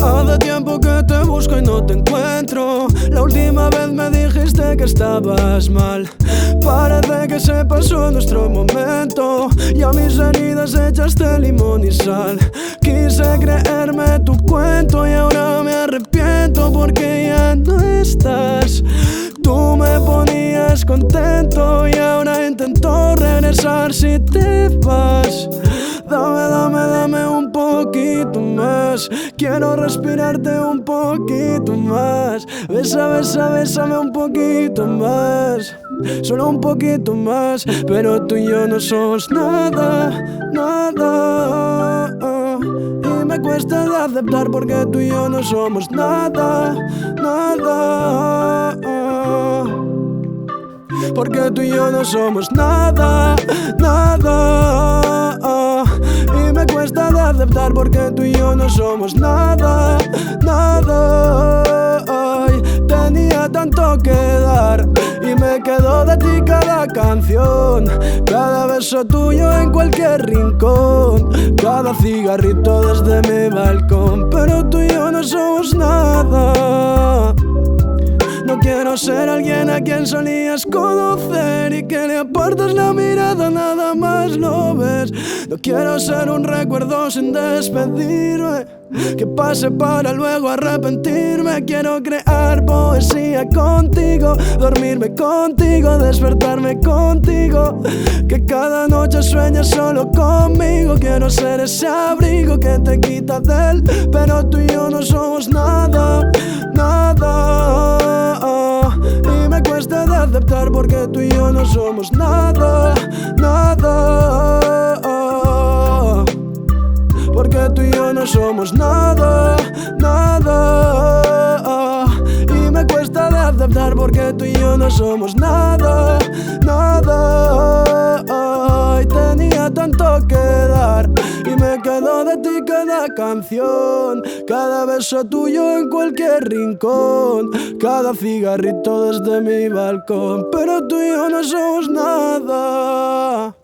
Hace tiempo que te busco y no te encuentro. La última vez me dijiste que estabas mal. Parece que se pasó nuestro momento y a mis heridas echaste limón y sal. Quise creerme tu cuento y ahora me arrepiento porque ya no estás. Tú me ponías contento y ahora intento regresar si te vas. Dame un poquito más. Quiero respirarte un poquito más. Bésame un poquito más. Solo un poquito más. Pero tú y yo no somos nada. Y me cuesta de aceptar porque tú y yo no somos nada. Porque tú y yo no somos nada. Y me cuesta de aceptar porque tú y yo no somos nada. Ay, tenía tanto que dar y me quedó de ti cada canción, cada beso tuyo en cualquier rincón, cada cigarrito desde mi balcón. Pero tú y yo no somos nada. No quiero ser alguien a quien solías conocer y que le apartas la mirada nada más lo ves. No quiero ser un recuerdo sin despedirme, que pase para luego arrepentirme. Quiero crear poesía contigo, dormirme contigo, despertarme contigo, que cada noche sueñes solo conmigo. Quiero ser ese abrigo que te quita del, pero tú y yo no somos nada. Y me cuesta de aceptar porque tú y yo no somos nada. Porque tú y yo no somos nada. Y me cuesta de aceptar porque tú y yo no somos nada. Ay, tenía tanto que dar y me quedó de ti cada canción, cada beso tuyo en cualquier rincón, cada cigarrito desde mi balcón. Pero tú y yo no somos nada.